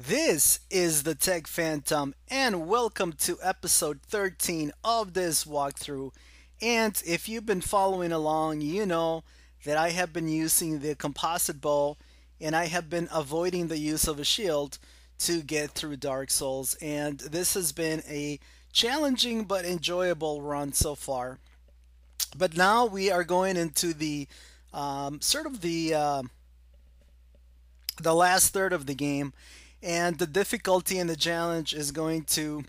This is the Tech Phantom, and welcome to episode 13 of this walkthrough. And if you've been following along, you know that I have been using the composite bow and I have been avoiding the use of a shield to get through Dark Souls. And this has been a challenging but enjoyable run so far. But now we are going into the sort of the last third of the game, and the difficulty and the challenge is going to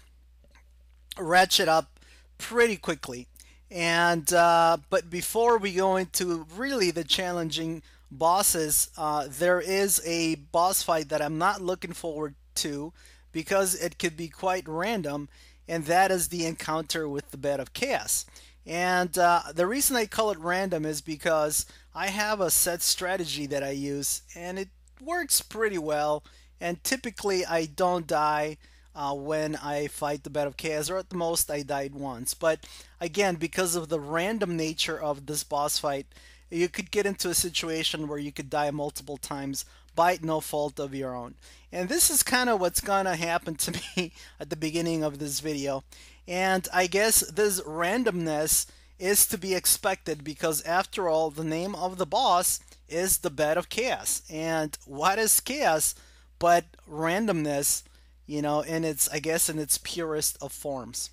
ratchet up pretty quickly. And but before we go into really the challenging bosses, there is a boss fight that I'm not looking forward to because it could be quite random, and that is the encounter with the Bed of Chaos. And the reason I call it random is because I have a set strategy that I use, and it works pretty well. And typically, I don't die when I fight the Bed of Chaos, or at the most, I died once. But again, because of the random nature of this boss fight, you could get into a situation where you could die multiple times by no fault of your own. And this is kind of what's gonna happen to me at the beginning of this video. And I guess this randomness is to be expected because, after all, the name of the boss is the Bed of Chaos. And what is chaos but randomness, in its, I guess, in its purest of forms.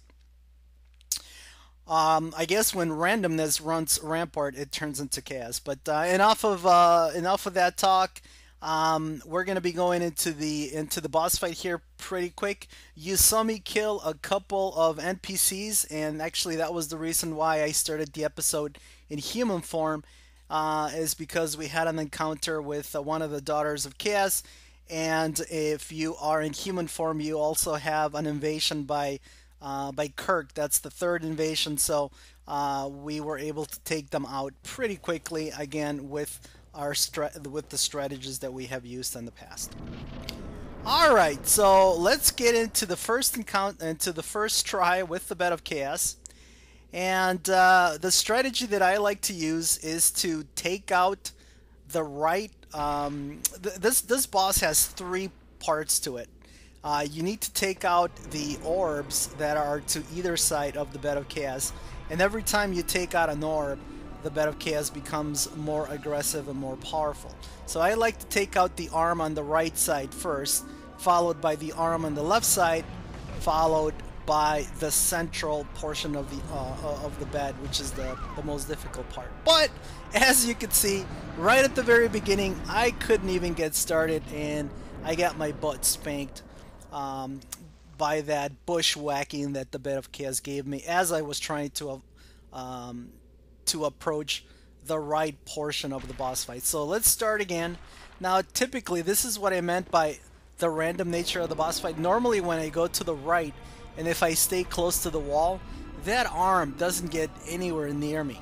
I guess when randomness runs rampart, it turns into chaos. But enough of that talk. We're gonna be going into the boss fight here pretty quick. You saw me kill a couple of NPCs, and actually that was the reason why I started the episode in human form. Is because we had an encounter with one of the daughters of chaos, and if you are in human form, you also have an invasion by Kirk. That's the third invasion, so we were able to take them out pretty quickly again with with the strategies that we have used in the past. All right, so let's get into the first encounter, into the first try with the Bed of Chaos. And the strategy that I like to use is to take out the right. This boss has three parts to it. You need to take out the orbs that are to either side of the Bed of Chaos, and every time you take out an orb, the Bed of Chaos becomes more aggressive and more powerful. So I like to take out the arm on the right side first, followed by the arm on the left side, followed by the central portion of the bed, which is the most difficult part. But as you can see, right at the very beginning, I couldn't even get started, and I got my butt spanked by that bushwhacking that the Bed of Chaos gave me as I was trying to approach the right portion of the boss fight. So let's start again. Now, typically, this is what I meant by the random nature of the boss fight. Normally, when I go to the right, and if I stay close to the wall, that arm doesn't get anywhere near me.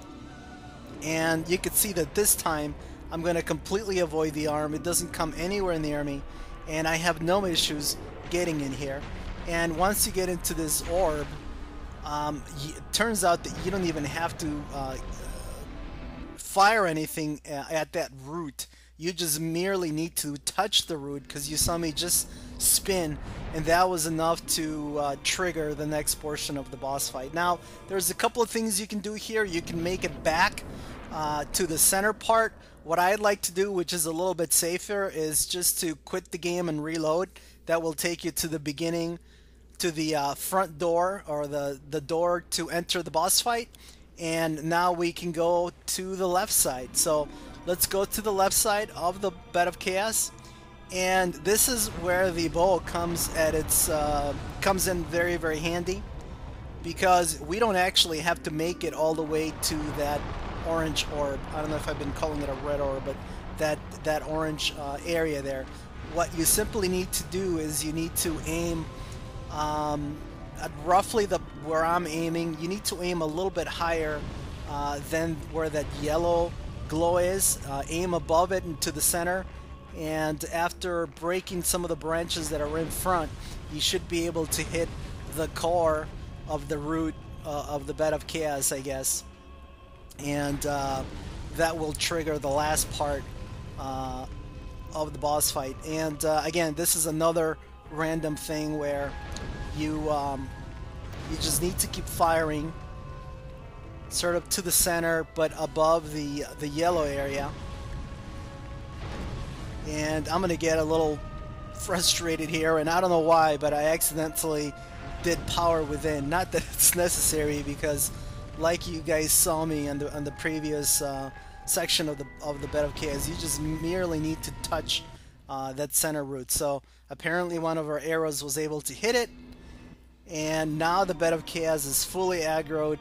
And you can see that this time, I'm going to completely avoid the arm. It doesn't come anywhere near me, and I have no issues getting in here. And once you get into this orb, it turns out that you don't even have to fire anything at that root. You just merely need to touch the root, because you saw me just spin, and that was enough to trigger the next portion of the boss fight. Now, there's a couple of things you can do here. You can make it back to the center part. What I'd like to do, which is a little bit safer, is just to quit the game and reload. That will take you to the beginning, to the front door, or the door to enter the boss fight. And now we can go to the left side. So let's go to the left side of the Bed of Chaos. And this is where the bow comes in very, very handy, because we don't actually have to make it all the way to that orange orb. I don't know if I've been calling it a red orb, but that orange area there. What you simply need to do is you need to aim at roughly where I'm aiming. You need to aim a little bit higher than where that yellow glow is. Aim above it and to the center, and after breaking some of the branches that are in front, you should be able to hit the core of the root of the Bed of Chaos, I guess. And that will trigger the last part of the boss fight. And again, this is another random thing where you just need to keep firing sort of to the center but above the yellow area. And I'm gonna get a little frustrated here, and I don't know why, but I accidentally did power within. Not that it's necessary, because like you guys saw me on the previous section of the Bed of Chaos, you just merely need to touch that center root. So apparently one of our arrows was able to hit it, and now the Bed of Chaos is fully aggroed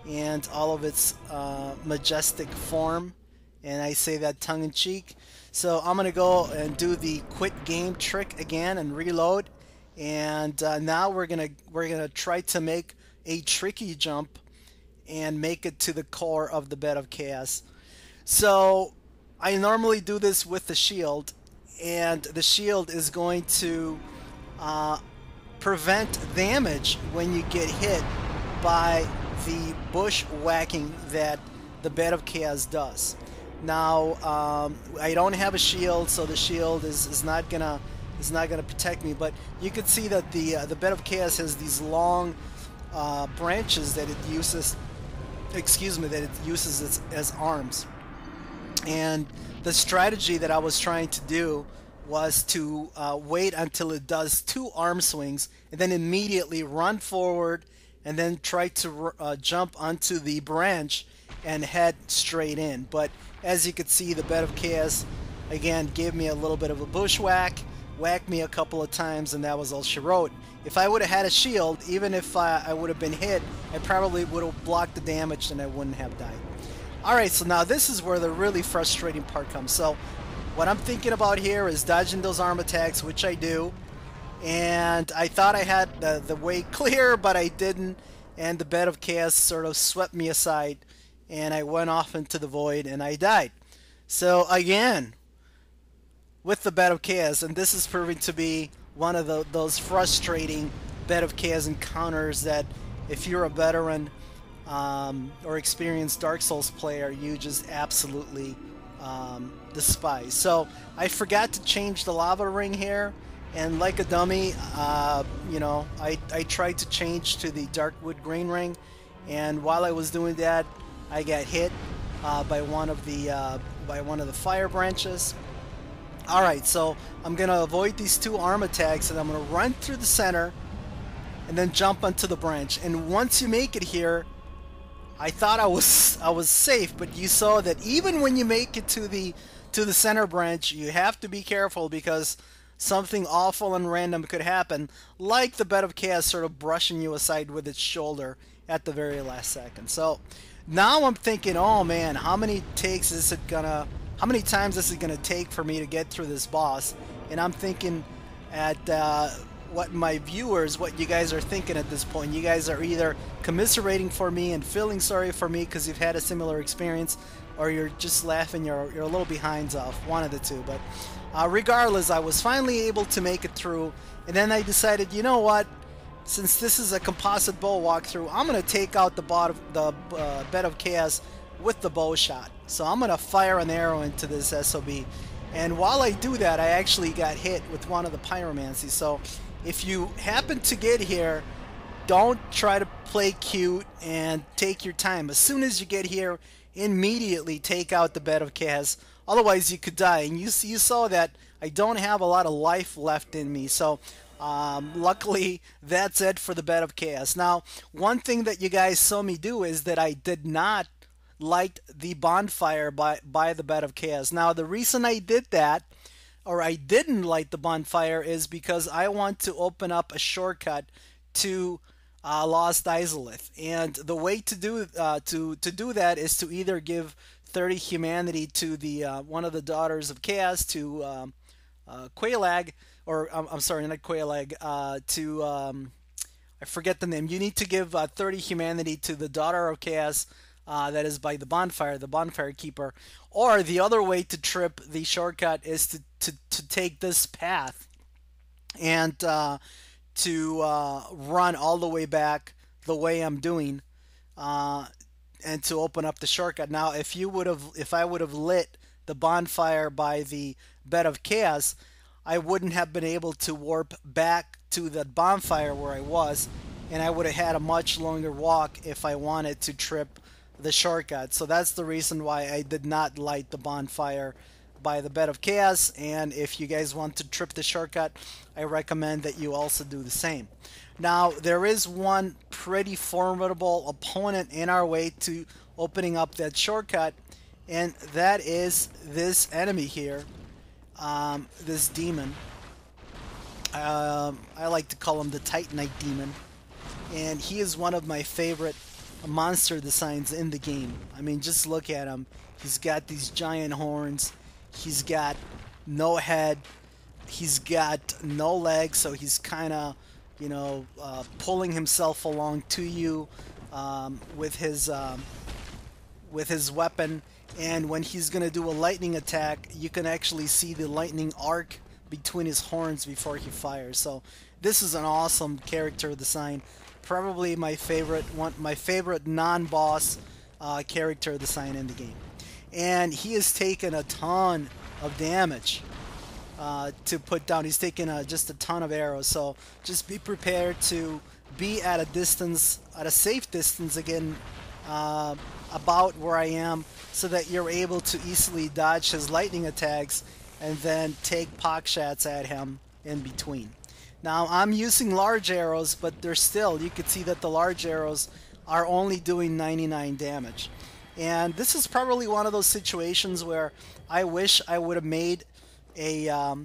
and all of its majestic form, and I say that tongue-in-cheek. So I'm gonna go and do the quit game trick again and reload, and now we're gonna try to make a tricky jump and make it to the core of the Bed of Chaos. So I normally do this with the shield, and the shield is going to prevent damage when you get hit by the bushwhacking that the Bed of Chaos does. Now I don't have a shield, so the shield is not gonna protect me. But you can see that the Bed of Chaos has these long branches that it uses. Excuse me, that it uses as arms. And the strategy that I was trying to do was to wait until it does two arm swings and then immediately run forward and then try to jump onto the branch and head straight in. But as you can see, the Bed of Chaos again gave me a little bit of a bushwhack, whacked me a couple of times, and that was all she wrote. If I would have had a shield, even if I would have been hit, I probably would have blocked the damage and I wouldn't have died. Alright, so now this is where the really frustrating part comes. So what I'm thinking about here is dodging those arm attacks, which I do. And I thought I had the way clear, but I didn't. And the Bed of Chaos sort of swept me aside, and I went off into the void and I died. So again, with the Bed of Chaos, and this is proving to be one of those frustrating Bed of Chaos encounters that if you're a veteran or experienced Dark Souls player, you just absolutely despise. So I forgot to change the lava ring here, and like a dummy, you know, I tried to change to the Darkwood Green ring, and while I was doing that, I got hit by one of the fire branches. Alright, so I'm going to avoid these two arm attacks, and I'm going to run through the center and then jump onto the branch. And once you make it here, I thought I was safe, but you saw that even when you make it to the center branch, you have to be careful, because something awful and random could happen, like the Bed of Chaos sort of brushing you aside with its shoulder at the very last second. So now I'm thinking, oh man, how many times is it gonna take for me to get through this boss? And I'm thinking at what you guys are thinking at this point. You guys are either commiserating for me and feeling sorry for me because you've had a similar experience, or you're just laughing you're a little behinds off. One of the two. But regardless, I was finally able to make it through, and then I decided, you know what? Since this is a composite bow walkthrough, I'm going to take out the Bed of Chaos with the bow shot. So I'm going to fire an arrow into this SOB. And while I do that, I actually got hit with one of the pyromancies. So if you happen to get here, don't try to play cute and take your time. As soon as you get here, immediately take out the Bed of Chaos. Otherwise, you could die. And you saw that I don't have a lot of life left in me. So luckily, that's it for the Bed of Chaos. Now, one thing that you guys saw me do is that I did not light the bonfire by the Bed of Chaos. Now, the reason I did that, or I didn't light the bonfire, is because I want to open up a shortcut to Lost Izalith. And the way to do that is to either give 30 humanity to the one of the Daughters of Chaos, to Quelaag, or I'm sorry, not Quelaag, I forget the name. You need to give 30 humanity to the Daughter of Chaos, that is by the Bonfire Keeper. Or the other way to trip the shortcut is to take this path and to run all the way back the way I'm doing, and to open up the shortcut. Now, if I would have lit the bonfire by the Bed of Chaos, I wouldn't have been able to warp back to the bonfire where I was, and I would have had a much longer walk if I wanted to trip the shortcut. So that's the reason why I did not light the bonfire by the Bed of Chaos. And if you guys want to trip the shortcut, I recommend that you also do the same. Now, there is one pretty formidable opponent in our way to opening up that shortcut, and that is this enemy here, this demon. I like to call him the Titanite Demon, and he is one of my favorite monster designs in the game. I mean, just look at him. He's got these giant horns. He's got no head. He's got no legs, so he's kind of, pulling himself along to you with his weapon. And when he's going to do a lightning attack, you can actually see the lightning arc between his horns before he fires. So this is an awesome character design. Probably my favorite non-boss character design in the game. And he has taken a ton of damage to put down. He's taken just a ton of arrows. So just be prepared to be at a distance, at a safe distance again, about where I am, so that you're able to easily dodge his lightning attacks and then take pock shots at him in between. Now I'm using large arrows, but they're still, you can see that the large arrows are only doing 99 damage. And this is probably one of those situations where I wish I would have made a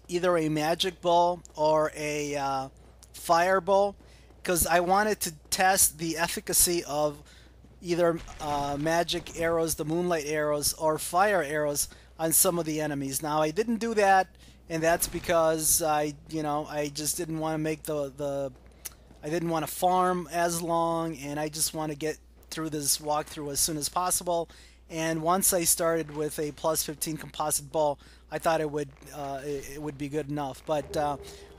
either a magic bow or a fire bow, because I wanted to test the efficacy of either magic arrows, the moonlight arrows, or fire arrows on some of the enemies. Now I didn't do that, and that's because I just didn't want to make I didn't want to farm as long, and I just want to get through this walkthrough as soon as possible. And once I started with a plus 15 composite bow, I thought it would be good enough. But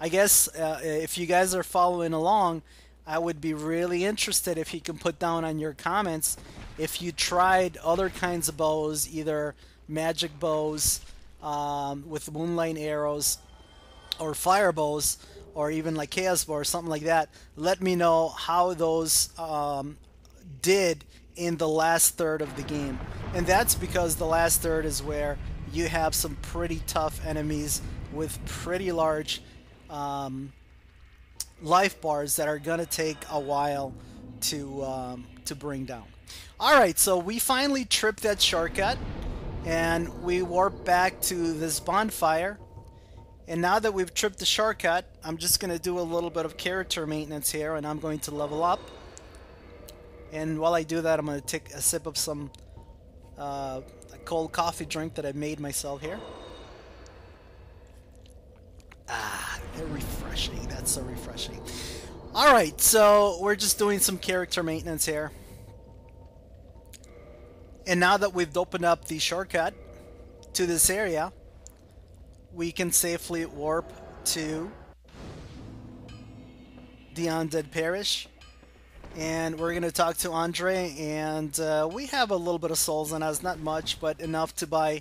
I guess if you guys are following along, I would be really interested if you can put down on your comments if you tried other kinds of bows, either magic bows with moonlight arrows, or fire bows, or even like chaos bow or something like that. Let me know how those did in the last third of the game. And that's because the last third is where you have some pretty tough enemies with pretty large life bars that are gonna take a while to bring down. Alright, so we finally tripped that shortcut and we warp back to this bonfire. And now that we've tripped the shortcut, I'm just gonna do a little bit of character maintenance here, and I'm going to level up. And while I do that, I'm going to take a sip of some a cold coffee drink that I made myself here. Ah, they're refreshing. That's so refreshing. Alright, so we're just doing some character maintenance here. And now that we've opened up the shortcut to this area, we can safely warp to the Undead Parish. And we're going to talk to Andre, and we have a little bit of souls on us, not much, but enough to buy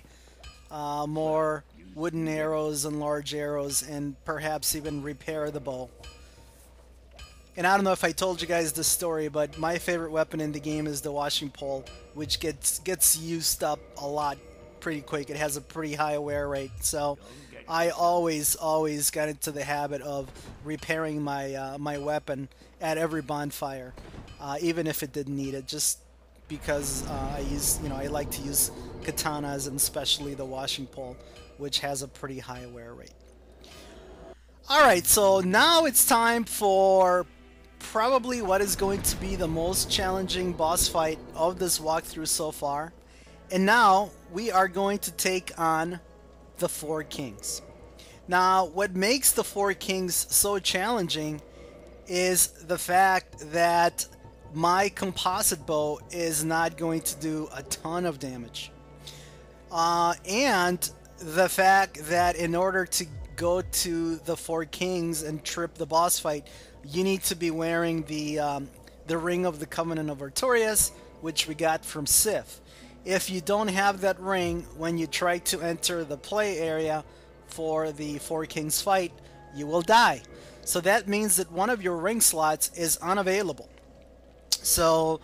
more wooden arrows and large arrows, and perhaps even repair the bow. And I don't know if I told you guys this story, but my favorite weapon in the game is the washing pole, which gets used up a lot pretty quick. It has a pretty high wear rate, so I always got into the habit of repairing my my weapon at every bonfire, even if it didn't need it, just because I like to use katanas, and especially the washing pole, which has a pretty high wear rate. Alright, so now it's time for probably what is going to be the most challenging boss fight of this walkthrough so far. And now we are going to take on the Four Kings. Now, what makes the Four Kings so challenging is the fact that my composite bow is not going to do a ton of damage. And the fact that in order to go to the Four Kings and trip the boss fight, you need to be wearing the Ring of the Covenant of Artorias, which we got from Sif. If you don't have that ring when you try to enter the play area for the Four Kings fight, you will die. So that means that one of your ring slots is unavailable. So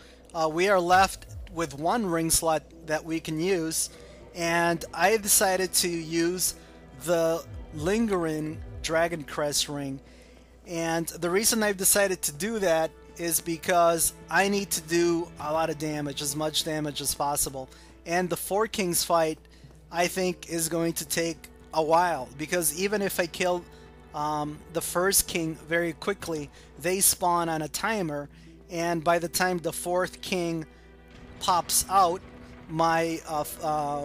we are left with one ring slot that we can use, and I decided to use the Lingering Dragon Crest ring. And the reason I've decided to do that is because I need to do a lot of damage, as much damage as possible. And the Four Kings fight, I think, is going to take a while, because even if I kill the first king very quickly, they spawn on a timer, and by the time the fourth king pops out, my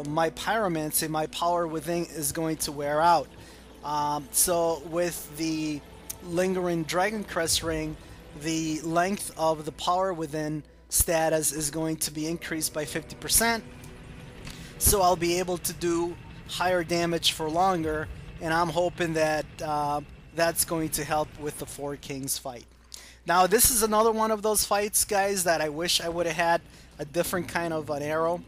my pyromancy, my power within, is going to wear out. So with the Lingering Dragon Crest ring, the length of the power within status is going to be increased by 50%. So I'll be able to do higher damage for longer, and I'm hoping that that's going to help with the Four Kings fight. Now, this is another one of those fights, guys, that I wish I would have had a different kind of an arrow,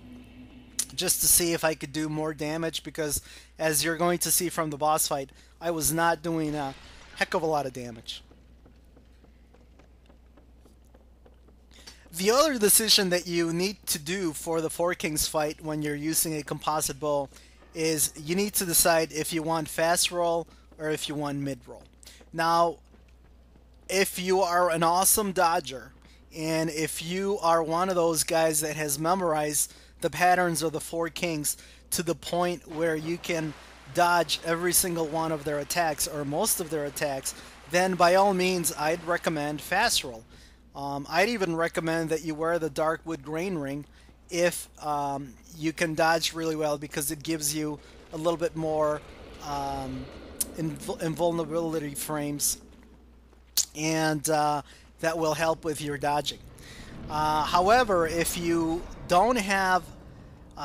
just to see if I could do more damage, because as you're going to see from the boss fight, I was not doing a heck of a lot of damage. The other decision that you need to do for the Four Kings fight when you're using a composite bow is you need to decide if you want fast roll or if you want mid roll. Now, if you are an awesome dodger, and if you are one of those guys that has memorized the patterns of the Four Kings to the point where you can dodge every single one of their attacks or most of their attacks, then by all means I'd recommend fast roll. I'd even recommend that you wear the Darkwood Grain Ring if you can dodge really well, because it gives you a little bit more invulnerability frames, and that will help with your dodging. However, if you don't have,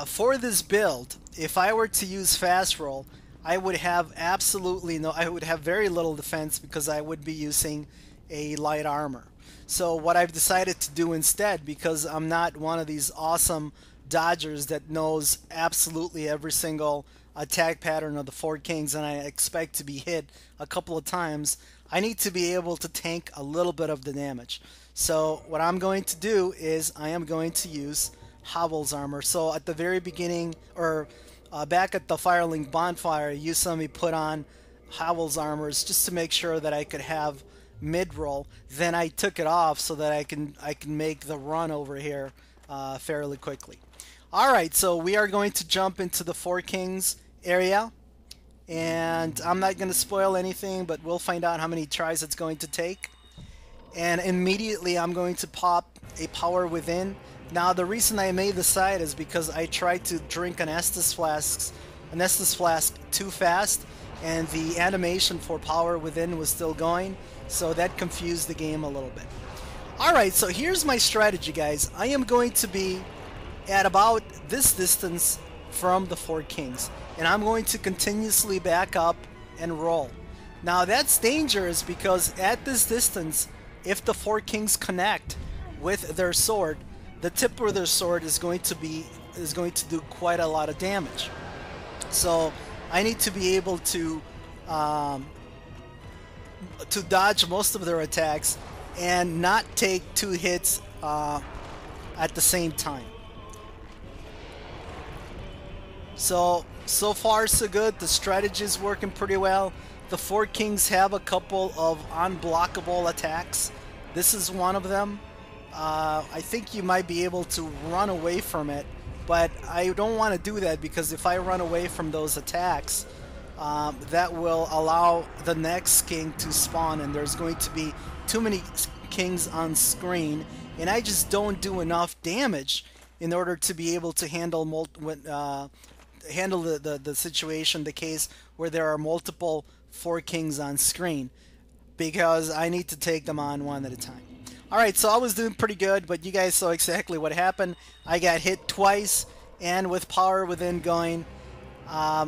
for this build, if I were to use fast roll, I would have I would have very little defense, because I would be using a light armor. So what I've decided to do instead, because I'm not one of these awesome dodgers that knows absolutely every single attack pattern of the Four Kings, and I expect to be hit a couple of times, I need to be able to tank a little bit of the damage. So what I'm going to do is I am going to use Howl's armor. So at the very beginning, or back at the Firelink bonfire, you saw me put on Howl's armors just to make sure that I could have mid-roll. Then I took it off so that I can make the run over here fairly quickly. Alright, so we are going to jump into the Four Kings area, and I'm not going to spoil anything, but we'll find out how many tries it's going to take. And immediately I'm going to pop a power within. Now, the reason I made the side is because I tried to drink an Estus flask too fast, and the animation for power within was still going, so that confused the game a little bit. Alright, so here's my strategy, guys. I am going to be at about this distance from the Four Kings, and I'm going to continuously back up and roll. Now, that's dangerous, because at this distance, if the Four Kings connect with their sword, the tip of their sword is going to do quite a lot of damage. So I need to be able to dodge most of their attacks and not take two hits at the same time. So far so good. The strategy is working pretty well. The Four Kings have a couple of unblockable attacks. This is one of them. I think you might be able to run away from it, but I don't want to do that, because if I run away from those attacks, that will allow the next king to spawn, and there's going to be too many kings on screen, and I just don't do enough damage in order to be able to handle the situation, the case where there are multiple Four Kings on screen, because I need to take them on one at a time. Alright, so I was doing pretty good, but you guys saw exactly what happened. I got hit twice, and with power within going, I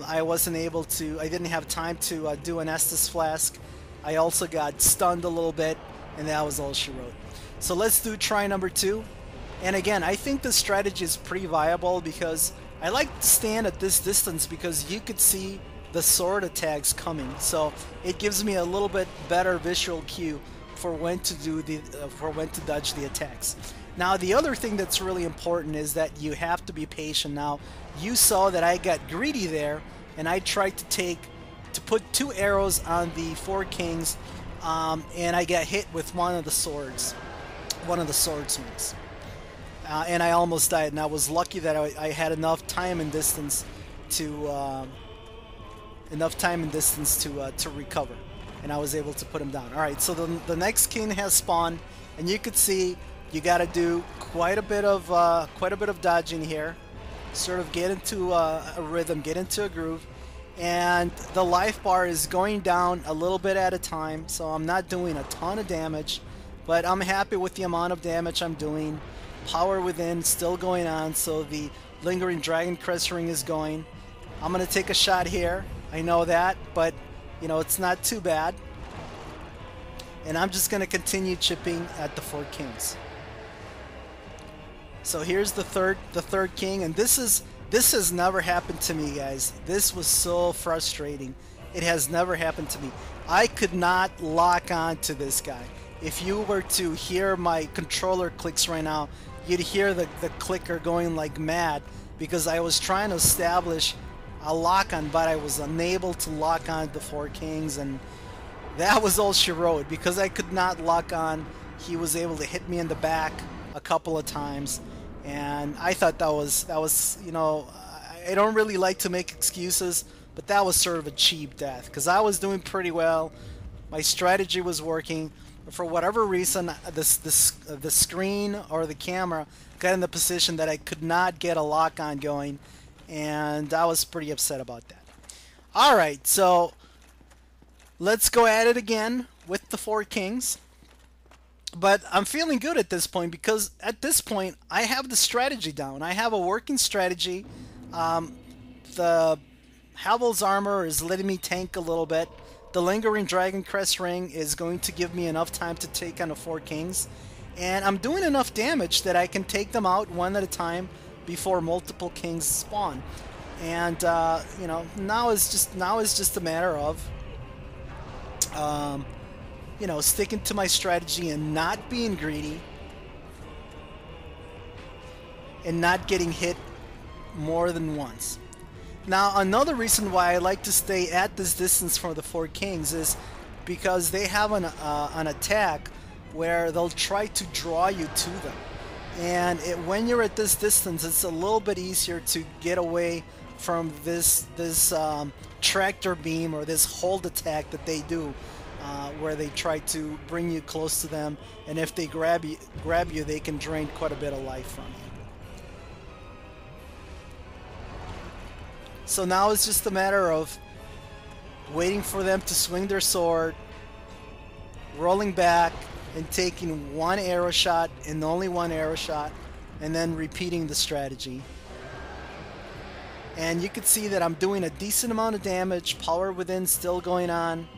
didn't have time to do an Estus flask. I also got stunned a little bit, and that was all she wrote. So let's do try number 2. And again, I think this strategy is pretty viable because I like to stand at this distance because you could see the sword attacks coming. So it gives me a little bit better visual cue for when to do the for when to dodge the attacks. Now the other thing that's really important is that you have to be patient. Now you saw that I got greedy there, and I tried to put 2 arrows on the 4 kings, and I got hit with one of the sword swings. And I almost died, and I was lucky that I had enough time and distance to to recover, and I was able to put him down. All right, so the next king has spawned, and you could see you got to do quite a bit of dodging here, sort of get into a rhythm, get into a groove, and the life bar is going down a little bit at a time, so I'm not doing a ton of damage, but I'm happy with the amount of damage I'm doing. Power Within still going on, so the Lingering Dragon Crest Ring is going. I'm going to take a shot here. I know that, but you know, it's not too bad. And I'm just going to continue chipping at the 4 kings. So here's the third king, and this has never happened to me, guys. This was so frustrating. It has never happened to me. I could not lock on to this guy. If you were to hear my controller clicks right now, you'd hear the clicker going like mad because I was trying to establish a lock on, but I was unable to lock on the 4 kings, and that was all she wrote. Because I could not lock on, he was able to hit me in the back a couple of times, and I thought that was you know, I don't really like to make excuses, but that was sort of a cheap death because I was doing pretty well, my strategy was working. For whatever reason, the screen or the camera got in the position that I could not get a lock on going, and I was pretty upset about that. Alright, so let's go at it again with the 4 kings. But I'm feeling good at this point because at this point I have the strategy down. I have a working strategy. The Havel's armor is letting me tank a little bit. The Lingering Dragon Crest Ring is going to give me enough time to take on the 4 kings, and I'm doing enough damage that I can take them out one at a time before multiple kings spawn. And you know, now is just a matter of you know, sticking to my strategy and not being greedy and not getting hit more than once. Now, another reason why I like to stay at this distance from the 4 kings is because they have an attack where they'll try to draw you to them. And when you're at this distance, it's a little bit easier to get away from this tractor beam or this hold attack that they do, where they try to bring you close to them, and if they grab you, they can drain quite a bit of life from you. So now it's just a matter of waiting for them to swing their sword, rolling back, and taking 1 arrow shot and only 1 arrow shot, and then repeating the strategy. And you can see that I'm doing a decent amount of damage. Power Within still going on.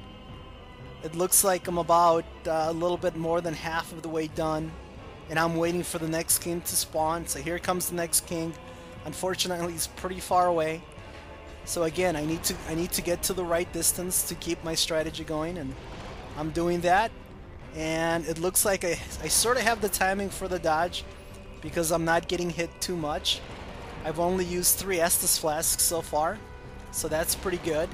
It looks like I'm about a little bit more than half of the way done, and I'm waiting for the next king to spawn. So here comes the next king. Unfortunately, he's pretty far away. So again, I need to get to the right distance to keep my strategy going, and I'm doing that. And it looks like I sort of have the timing for the dodge because I'm not getting hit too much. I've only used 3 Estus Flasks so far, so that's pretty good.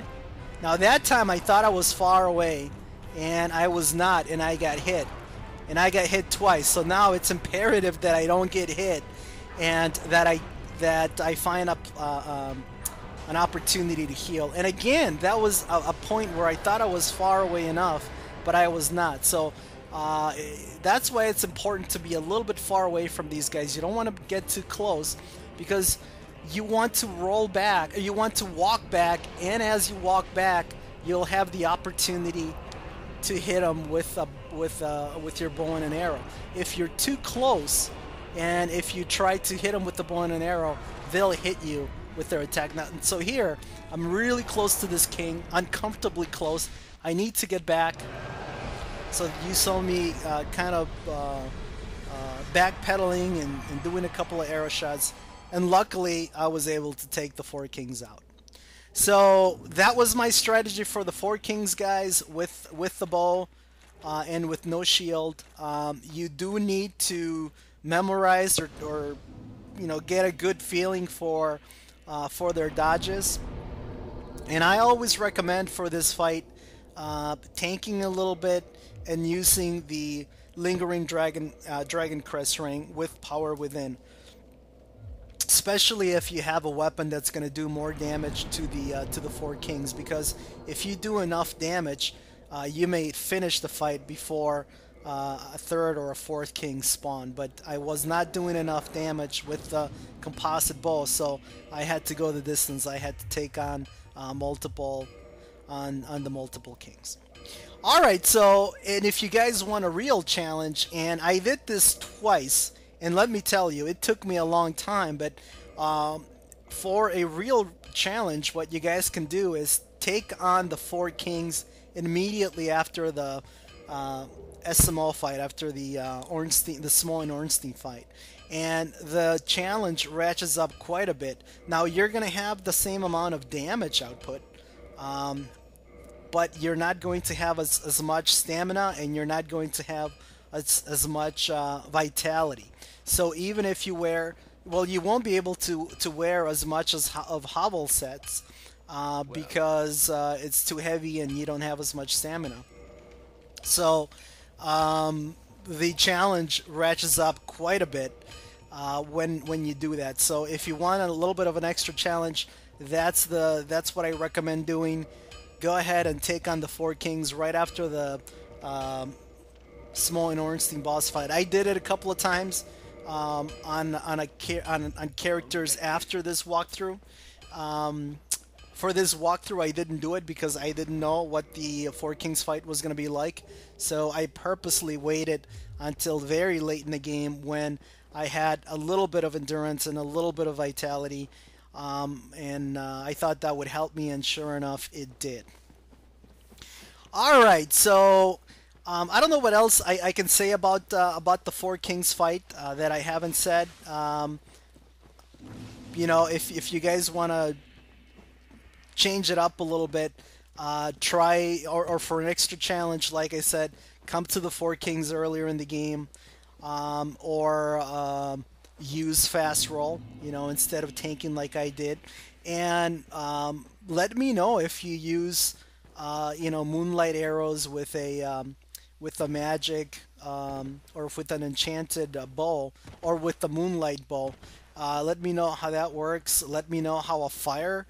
Now that time I thought I was far away, and I was not, and I got hit. And I got hit twice, so now it's imperative that I don't get hit, and that I find an opportunity to heal. And again, that was a point where I thought I was far away enough, but I was not. So that's why it's important to be a little bit far away from these guys. You don't want to get too close because you want to roll back, or you want to walk back, and as you walk back, you'll have the opportunity to hit them with your bow and an arrow. If you're too close, and if you try to hit them with the bow and an arrow, they'll hit you with their attack. Now, so here, I'm really close to this king, uncomfortably close. I need to get back. So you saw me kind of backpedaling and doing a couple of arrow shots, and luckily I was able to take the four kings out. So that was my strategy for the four kings, guys, with the bow and with no shield. You do need to memorize or get a good feeling for their dodges. And I always recommend for this fight tanking a little bit and using the lingering dragon crest ring with power within, especially if you have a weapon that's going to do more damage to the four kings. Because if you do enough damage, you may finish the fight before a third or a fourth king spawn. But I was not doing enough damage with the composite bow, so I had to go the distance. I had to take on multiple on the multiple kings. All right, so and if you guys want a real challenge, and I did this twice, and let me tell you, it took me a long time, but for a real challenge, what you guys can do is take on the four kings immediately after the SMO fight, after the the Small and Ornstein fight, and the challenge ratchets up quite a bit. Now you're gonna have the same amount of damage output, but you're not going to have as much stamina, and you're not going to have as much vitality. So even if you wear, well, you won't be able to wear as much as of Hovel sets because it's too heavy and you don't have as much stamina. So the challenge ratchets up quite a bit when you do that. So if you want a little bit of an extra challenge, that's what I recommend doing. Go ahead and take on the four kings right after the Small and Ornstein boss fight. I did it a couple of times on characters after this walkthrough. For this walkthrough, I didn't do it because I didn't know what the Four Kings fight was going to be like. So I purposely waited until very late in the game when I had a little bit of endurance and a little bit of vitality. And I thought that would help me, and sure enough, it did. All right, so I don't know what else I can say about the Four Kings fight that I haven't said. If you guys want to change it up a little bit, try or for an extra challenge, like I said, come to the Four Kings earlier in the game, or use fast roll, instead of tanking like I did, and let me know if you use moonlight arrows with a magic or with an enchanted bow, or with the moonlight bow. Let me know how that works. Let me know how a fire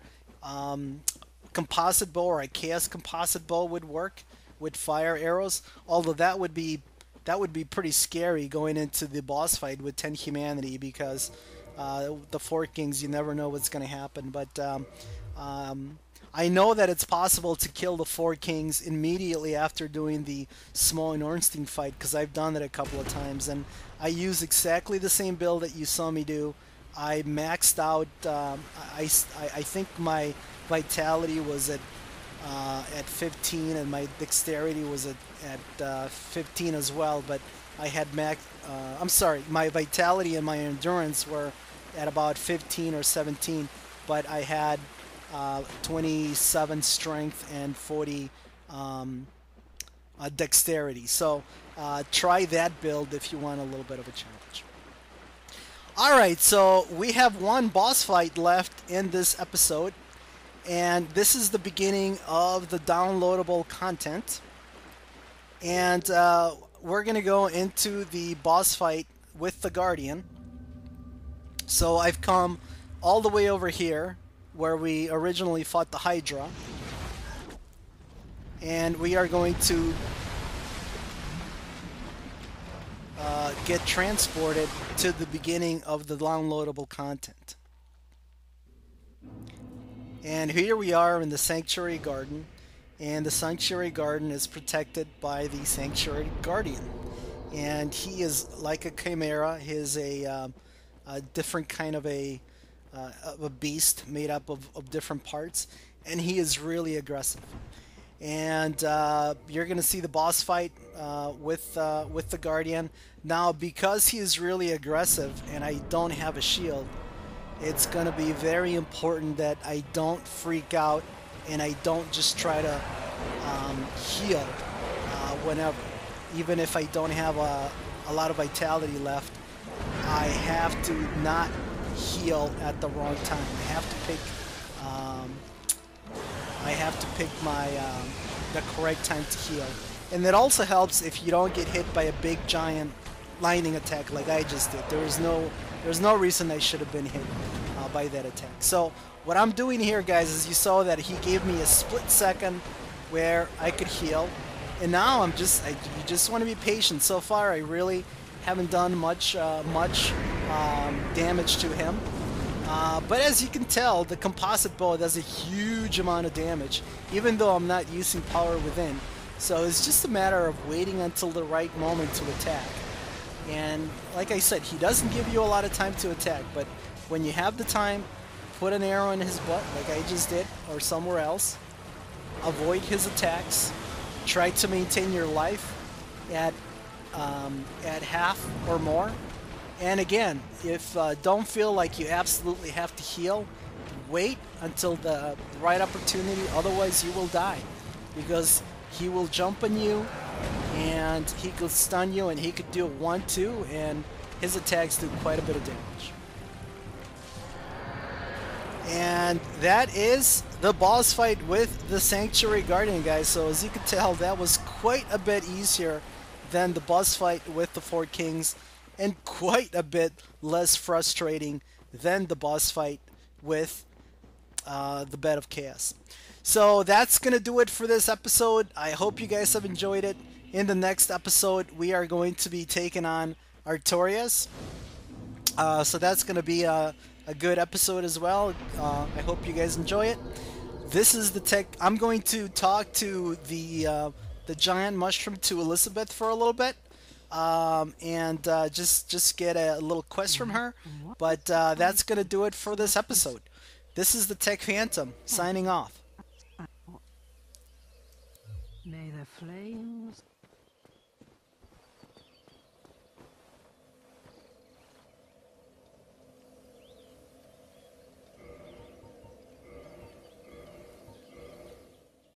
composite bow or a chaos composite bow would work with fire arrows. Although that would be pretty scary going into the boss fight with 10 humanity, because the Four Kings, you never know what's going to happen. But I know that it's possible to kill the Four Kings immediately after doing the Small and Ornstein fight, because I've done it a couple of times, and I use exactly the same build that you saw me do. I maxed out. I think my vitality was at 15, and my dexterity was at 15 as well. But I had I'm sorry, my vitality and my endurance were at about 15 or 17, but I had 27 strength and 40 dexterity. So try that build if you want a little bit of a challenge. Alright, so we have one boss fight left in this episode, and this is the beginning of the downloadable content. And we're going to go into the boss fight with the Guardian. So I've come all the way over here where we originally fought the Hydra, and we are going to get transported to the beginning of the downloadable content. And here we are in the Sanctuary Garden, and the Sanctuary Garden is protected by the Sanctuary Guardian, and he is like a chimera. He is a different kind of a beast made up of different parts, and he is really aggressive. and you're gonna see the boss fight with the Guardian. Now, because he is really aggressive and I don't have a shield, it's gonna be very important that I don't freak out and I don't just try to heal whenever. Even if I don't have a lot of vitality left, I have to not heal at the wrong time. Um, I have to pick my the correct time to heal, and it also helps if you don't get hit by a big giant lightning attack like I just did. There's no reason I should have been hit by that attack. So what I'm doing here, guys, is you saw that he gave me a split second where I could heal, and now you just want to be patient. So far, I really haven't done much damage to him. But as you can tell, the composite bow does a huge amount of damage, even though I'm not using power within. So it's just a matter of waiting until the right moment to attack. And like I said, he doesn't give you a lot of time to attack, but when you have the time, put an arrow in his butt like I just did, or somewhere else. Avoid his attacks. Try to maintain your life at half or more. And again, if don't feel like you absolutely have to heal, wait until the right opportunity. Otherwise, you will die, because he will jump on you, and he could stun you, and he could do 1-2, and his attacks do quite a bit of damage. And that is the boss fight with the Sanctuary Guardian, guys. So as you can tell, that was quite a bit easier than the boss fight with the Four Kings, and quite a bit less frustrating than the boss fight with the Bed of Chaos. So that's going to do it for this episode. I hope you guys have enjoyed it. In the next episode, we are going to be taking on Artorias. So that's going to be a good episode as well. I hope you guys enjoy it. This is the tech. I'm going to talk to the giant mushroom, to Elizabeth, for a little bit. And just get a little quest from her. But that's going to do it for this episode. This is the Tech Phantom, signing off. May the flames